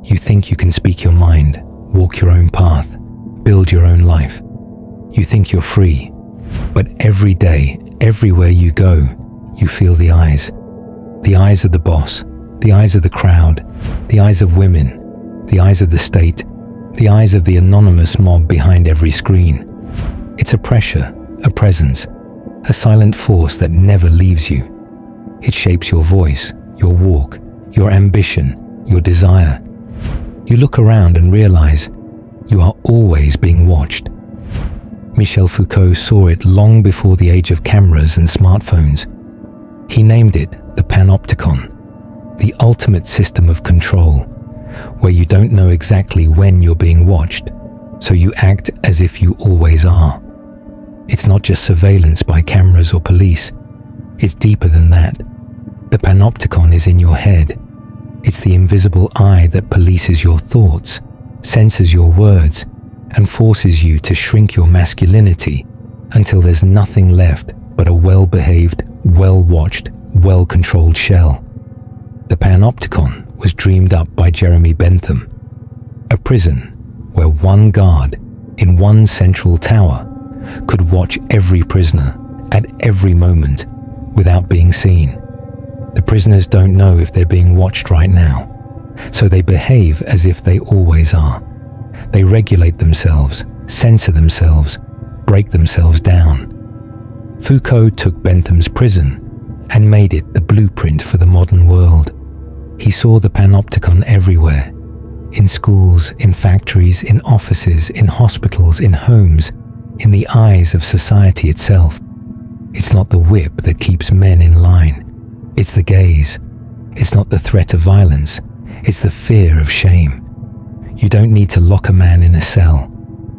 You think you can speak your mind, walk your own path, build your own life. You think you're free, but every day, everywhere you go, you feel the eyes. The eyes of the boss, the eyes of the crowd, the eyes of women, the eyes of the state, the eyes of the anonymous mob behind every screen. It's a pressure, a presence, a silent force that never leaves you. It shapes your voice, your walk, your ambition, your desire. You look around and realize you are always being watched. Michel Foucault saw it long before the age of cameras and smartphones. He named it the Panopticon, the ultimate system of control, where you don't know exactly when you're being watched, so you act as if you always are. It's not just surveillance by cameras or police. It's deeper than that. The Panopticon is in your head. It's the invisible eye that polices your thoughts, censors your words, and forces you to shrink your masculinity until there's nothing left but a well-behaved, well-watched, well-controlled shell. The Panopticon was dreamed up by Jeremy Bentham, a prison where one guard in one central tower could watch every prisoner at every moment without being seen. The prisoners don't know if they're being watched right now, so they behave as if they always are. They regulate themselves, censor themselves, break themselves down. Foucault took Bentham's prison and made it the blueprint for the modern world. He saw the Panopticon everywhere, in schools, in factories, in offices, in hospitals, in homes, in the eyes of society itself. It's not the whip that keeps men in line. It's the gaze. It's not the threat of violence. It's the fear of shame. You don't need to lock a man in a cell.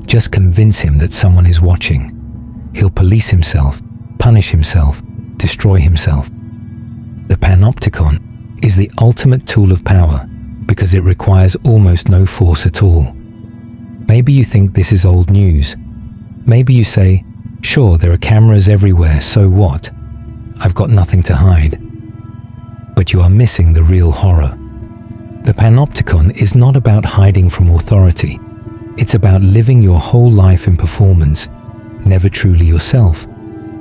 Just convince him that someone is watching. He'll police himself, punish himself, destroy himself. The Panopticon is the ultimate tool of power because it requires almost no force at all. Maybe you think this is old news. Maybe you say, sure, there are cameras everywhere, so what? I've got nothing to hide. But you are missing the real horror. The Panopticon is not about hiding from authority. It's about living your whole life in performance, never truly yourself,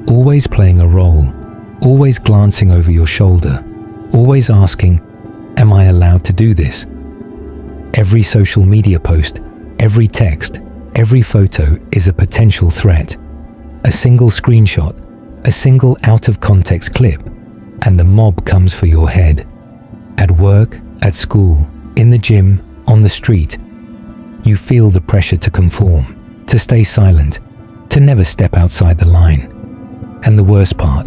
always playing a role, always glancing over your shoulder, always asking, am I allowed to do this? Every social media post, every text, every photo is a potential threat. A single screenshot, a single out-of-context clip, and the mob comes for your head. At work, at school, in the gym, on the street, you feel the pressure to conform, to stay silent, to never step outside the line. And the worst part,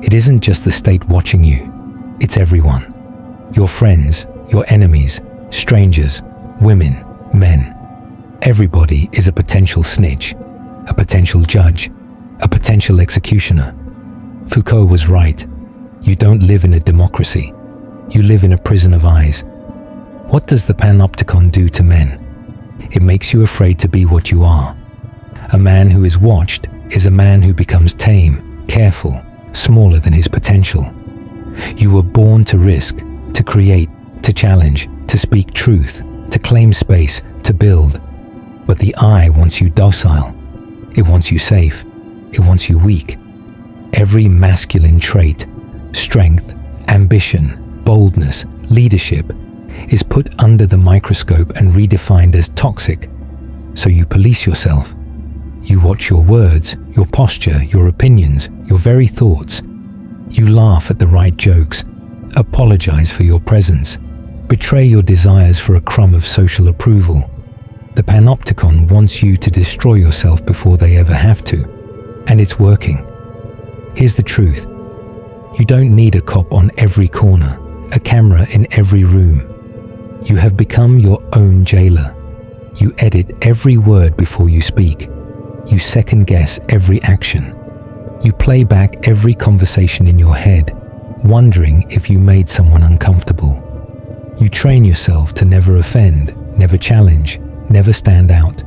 it isn't just the state watching you, it's everyone. Your friends, your enemies, strangers, women, men. Everybody is a potential snitch, a potential judge, a potential executioner. Foucault was right. You don't live in a democracy. You live in a prison of eyes. What does the Panopticon do to men? It makes you afraid to be what you are. A man who is watched is a man who becomes tame, careful, smaller than his potential. You were born to risk, to create, to challenge, to speak truth, to claim space, to build. But the eye wants you docile. It wants you safe. It wants you weak. Every masculine trait, strength, ambition, boldness, leadership, is put under the microscope and redefined as toxic. So you police yourself. You watch your words, your posture, your opinions, your very thoughts. You laugh at the right jokes, apologize for your presence, betray your desires for a crumb of social approval. The Panopticon wants you to destroy yourself before they ever have to, and it's working. Here's the truth. You don't need a cop on every corner, a camera in every room. You have become your own jailer. You edit every word before you speak. You second-guess every action. You play back every conversation in your head, wondering if you made someone uncomfortable. You train yourself to never offend, never challenge, never stand out.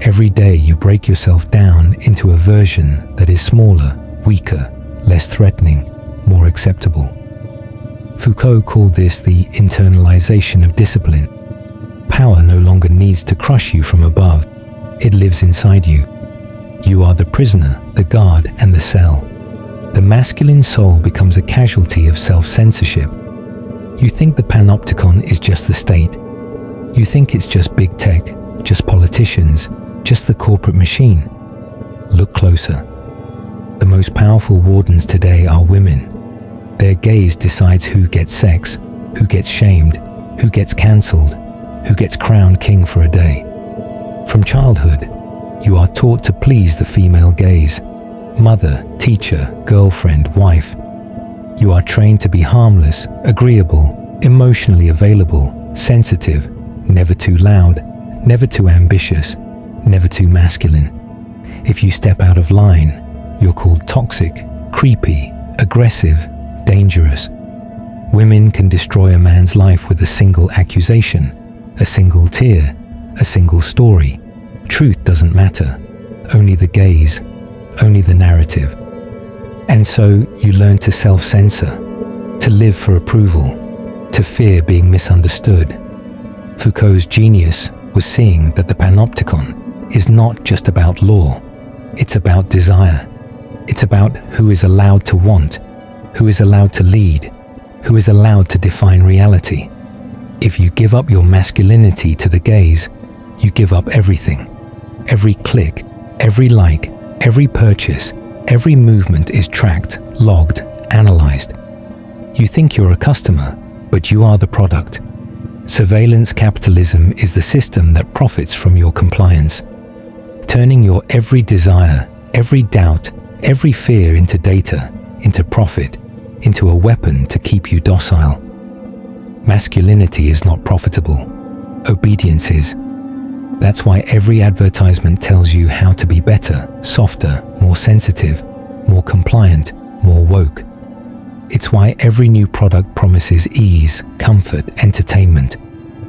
Every day you break yourself down into a version that is smaller, weaker, less threatening, more acceptable. Foucault called this the internalization of discipline. Power no longer needs to crush you from above. It lives inside you. You are the prisoner, the guard, and the cell. The masculine soul becomes a casualty of self-censorship. You think the Panopticon is just the state. You think it's just big tech, just politicians, just the corporate machine. Look closer. The most powerful wardens today are women. Their gaze decides who gets sex, who gets shamed, who gets cancelled, who gets crowned king for a day. From childhood, you are taught to please the female gaze. Mother, teacher, girlfriend, wife. You are trained to be harmless, agreeable, emotionally available, sensitive, never too loud, never too ambitious, never too masculine. If you step out of line, you're called toxic, creepy, aggressive, dangerous. Women can destroy a man's life with a single accusation, a single tear, a single story. Truth doesn't matter, only the gaze, only the narrative. And so you learn to self-censor, to live for approval, to fear being misunderstood. Foucault's genius was seeing that the Panopticon is not just about law, it's about desire. It's about who is allowed to want, who is allowed to lead, who is allowed to define reality. If you give up your masculinity to the gaze, you give up everything. Every click, every like, every purchase, every movement is tracked, logged, analyzed. You think you're a customer, but you are the product. Surveillance capitalism is the system that profits from your compliance, turning your every desire, every doubt, every fear into data, into profit, into a weapon to keep you docile. Masculinity is not profitable. Obedience is. That's why every advertisement tells you how to be better, softer, more sensitive, more compliant, more woke. It's why every new product promises ease, comfort, entertainment.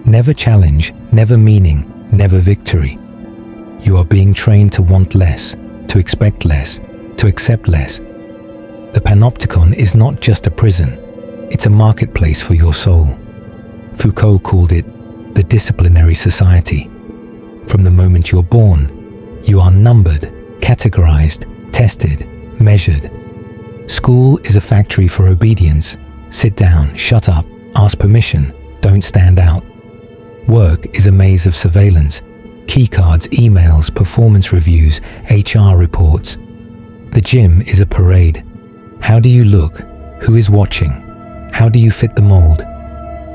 Never challenge, never meaning, never victory. You are being trained to want less, to expect less, to accept less. The Panopticon is not just a prison, it's a marketplace for your soul. Foucault called it the disciplinary society. From the moment you're born, you are numbered, categorized, tested, measured. School is a factory for obedience. Sit down, shut up, ask permission, don't stand out. Work is a maze of surveillance. Keycards, emails, performance reviews, HR reports. The gym is a parade. How do you look? Who is watching? How do you fit the mold?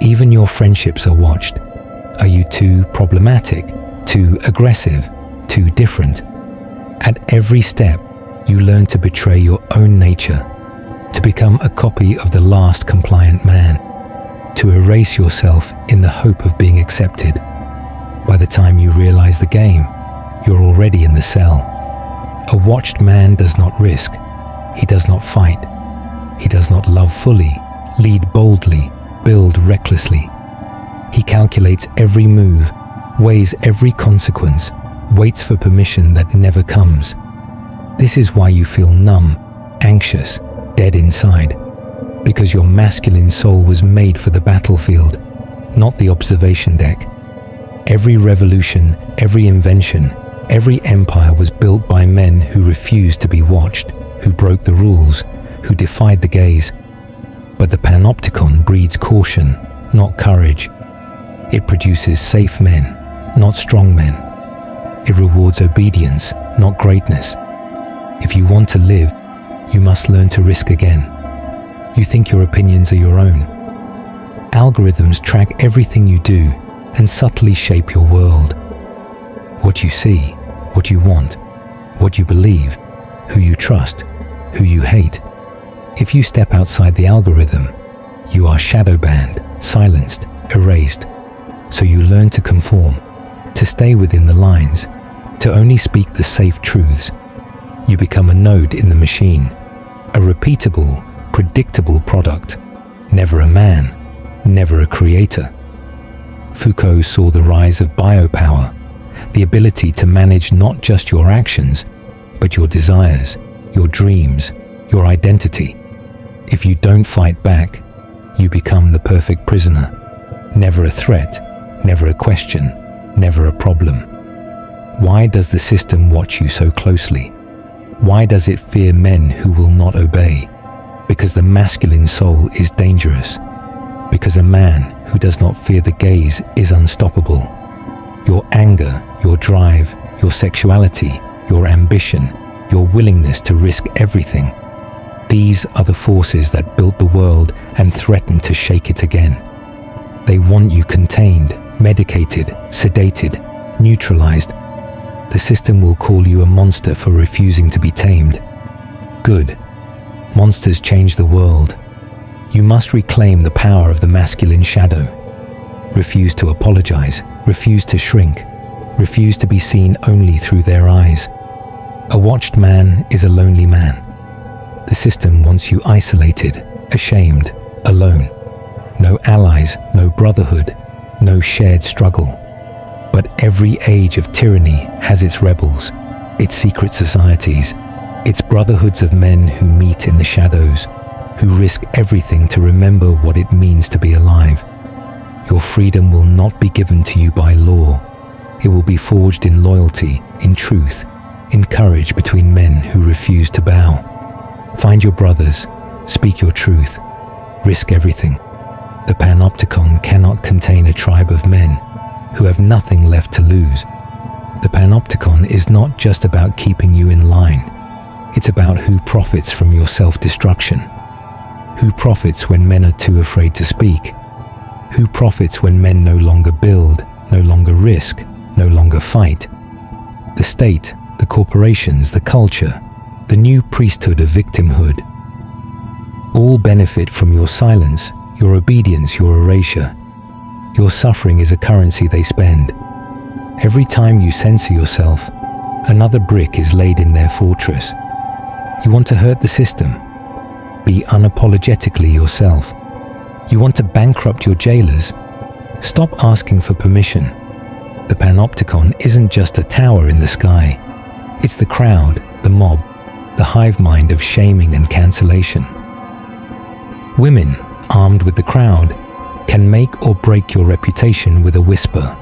Even your friendships are watched. Are you too problematic, too aggressive, too different? At every step, you learn to betray your own nature, to become a copy of the last compliant man, to erase yourself in the hope of being accepted. By the time you realize the game, you're already in the cell. A watched man does not risk. He does not fight. He does not love fully, lead boldly, build recklessly. He calculates every move, weighs every consequence, waits for permission that never comes. This is why you feel numb, anxious, dead inside, because your masculine soul was made for the battlefield, not the observation deck. Every revolution, every invention, every empire was built by men who refused to be watched, who broke the rules, who defied the gaze. But the Panopticon breeds caution, not courage. It produces safe men, not strong men. It rewards obedience, not greatness. If you want to live, you must learn to risk again. You think your opinions are your own. Algorithms track everything you do and subtly shape your world. What you see, what you want, what you believe, who you trust, who you hate. If you step outside the algorithm, you are shadow banned, silenced, erased. So you learn to conform, to stay within the lines, to only speak the safe truths. You become a node in the machine, a repeatable, predictable product, never a man, never a creator. Foucault saw the rise of biopower, the ability to manage not just your actions, but your desires, your dreams, your identity. If you don't fight back, you become the perfect prisoner, never a threat, never a question, never a problem. Why does the system watch you so closely? Why does it fear men who will not obey? Because the masculine soul is dangerous. Because a man who does not fear the gaze is unstoppable. Your anger, your drive, your sexuality, your ambition, your willingness to risk everything. These are the forces that built the world and threaten to shake it again. They want you contained, medicated, sedated, neutralized. The system will call you a monster for refusing to be tamed. Good. Monsters change the world. You must reclaim the power of the masculine shadow. Refuse to apologize, refuse to shrink, refuse to be seen only through their eyes. A watched man is a lonely man. The system wants you isolated, ashamed, alone. No allies, no brotherhood, no shared struggle. But every age of tyranny has its rebels, its secret societies, its brotherhoods of men who meet in the shadows, who risk everything to remember what it means to be alive. Your freedom will not be given to you by law. It will be forged in loyalty, in truth, in courage between men who refuse to bow. Find your brothers, speak your truth, risk everything. The Panopticon cannot contain a tribe of men who have nothing left to lose. The Panopticon is not just about keeping you in line. It's about who profits from your self-destruction. Who profits when men are too afraid to speak? Who profits when men no longer build, no longer risk, no longer fight? The state, the corporations, the culture, the new priesthood of victimhood. All benefit from your silence, your obedience, your erasure. Your suffering is a currency they spend. Every time you censor yourself, another brick is laid in their fortress. You want to hurt the system? Be unapologetically yourself. You want to bankrupt your jailers? Stop asking for permission. The Panopticon isn't just a tower in the sky. It's the crowd, the mob, the hive mind of shaming and cancellation. Women, armed with the crowd, can make or break your reputation with a whisper.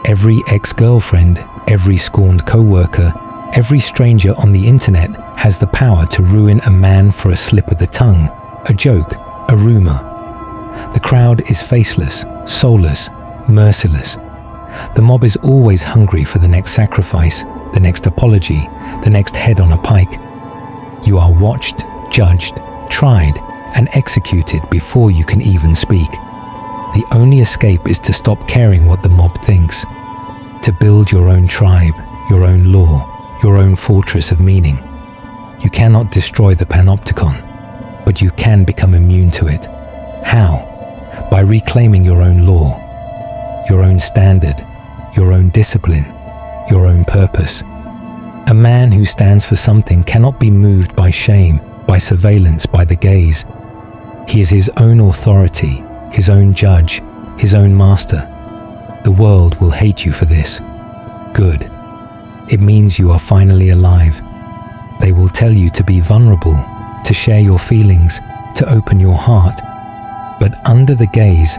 Every ex-girlfriend, every scorned co-worker, every stranger on the internet has the power to ruin a man for a slip of the tongue, a joke, a rumor. The crowd is faceless, soulless, merciless. The mob is always hungry for the next sacrifice, the next apology, the next head on a pike. You are watched, judged, tried, and executed before you can even speak. The only escape is to stop caring what the mob thinks, to build your own tribe, your own law, your own fortress of meaning. You cannot destroy the Panopticon, but you can become immune to it. How? By reclaiming your own law, your own standard, your own discipline, your own purpose. A man who stands for something cannot be moved by shame, by surveillance, by the gaze. He is his own authority, his own judge, his own master. The world will hate you for this. Good. It means you are finally alive. They will tell you to be vulnerable, to share your feelings, to open your heart. But under the gaze,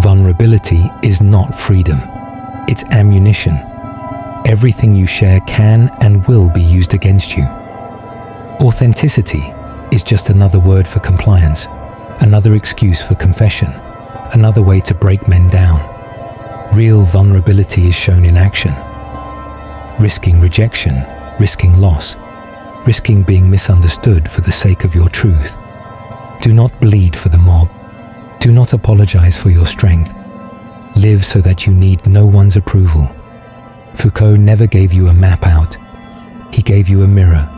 vulnerability is not freedom. It's ammunition. Everything you share can and will be used against you. Authenticity is just another word for compliance, another excuse for confession, another way to break men down. Real vulnerability is shown in action. Risking rejection, risking loss, risking being misunderstood for the sake of your truth. Do not bleed for the mob. Do not apologize for your strength. Live so that you need no one's approval. Foucault never gave you a map out. He gave you a mirror.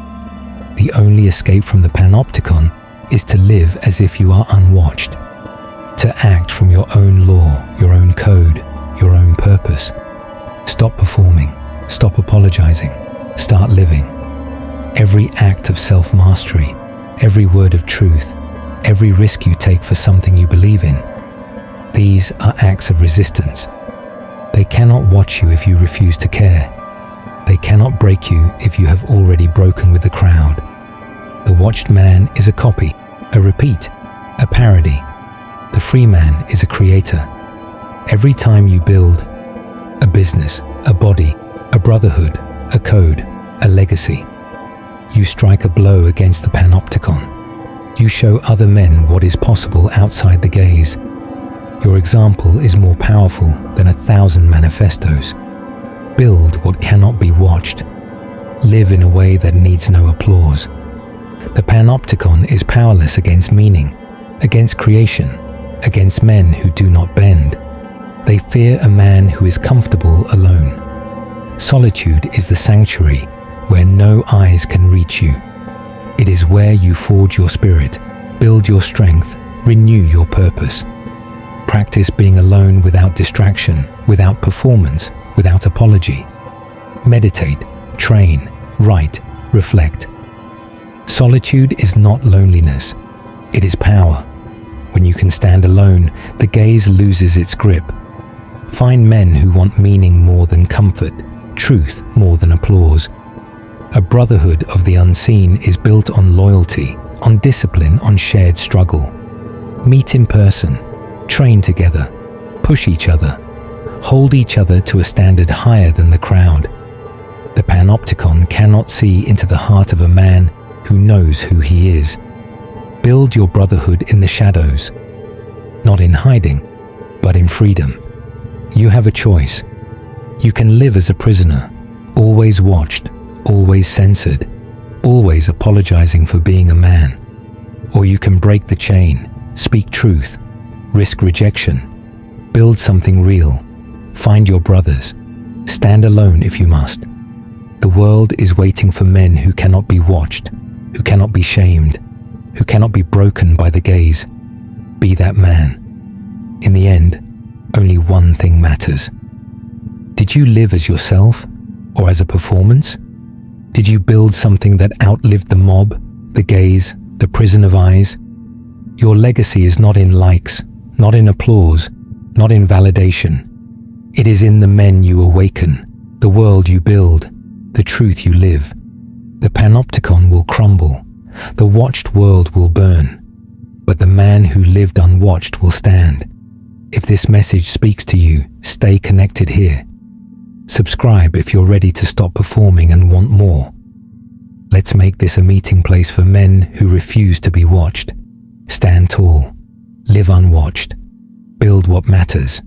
The only escape from the Panopticon is to live as if you are unwatched, to act from your own law, your own code, your own purpose. Stop performing, stop apologizing, start living. Every act of self-mastery, every word of truth, every risk you take for something you believe in, these are acts of resistance. They cannot watch you if you refuse to care. They cannot break you if you have already broken with the crowd. The watched man is a copy, a repeat, a parody. The free man is a creator. Every time you build a business, a body, a brotherhood, a code, a legacy, you strike a blow against the Panopticon. You show other men what is possible outside the gaze. Your example is more powerful than 1,000 manifestos. Build what cannot be watched. Live in a way that needs no applause. The Panopticon is powerless against meaning, against creation, against men who do not bend. They fear a man who is comfortable alone. Solitude is the sanctuary where no eyes can reach you. It is where you forge your spirit, build your strength, renew your purpose. Practice being alone without distraction, without performance, without apology. Meditate, train, write, reflect. Solitude is not loneliness. It is power. When you can stand alone, the gaze loses its grip. Find men who want meaning more than comfort, truth more than applause. A brotherhood of the unseen is built on loyalty, on discipline, on shared struggle. Meet in person, train together, push each other, hold each other to a standard higher than the crowd. The Panopticon cannot see into the heart of a man who knows who he is. Build your brotherhood in the shadows, not in hiding, but in freedom. You have a choice. You can live as a prisoner, always watched, always censored, always apologizing for being a man. Or you can break the chain, speak truth, risk rejection, build something real, find your brothers, stand alone if you must. The world is waiting for men who cannot be watched, who cannot be shamed, who cannot be broken by the gaze. Be that man. In the end, only one thing matters. Did you live as yourself or as a performance? Did you build something that outlived the mob, the gaze, the prison of eyes? Your legacy is not in likes, not in applause, not in validation. It is in the men you awaken, the world you build, the truth you live. The Panopticon will crumble, the watched world will burn, but the man who lived unwatched will stand. If this message speaks to you, stay connected here. Subscribe if you're ready to stop performing and want more. Let's make this a meeting place for men who refuse to be watched. Stand tall, live unwatched, build what matters.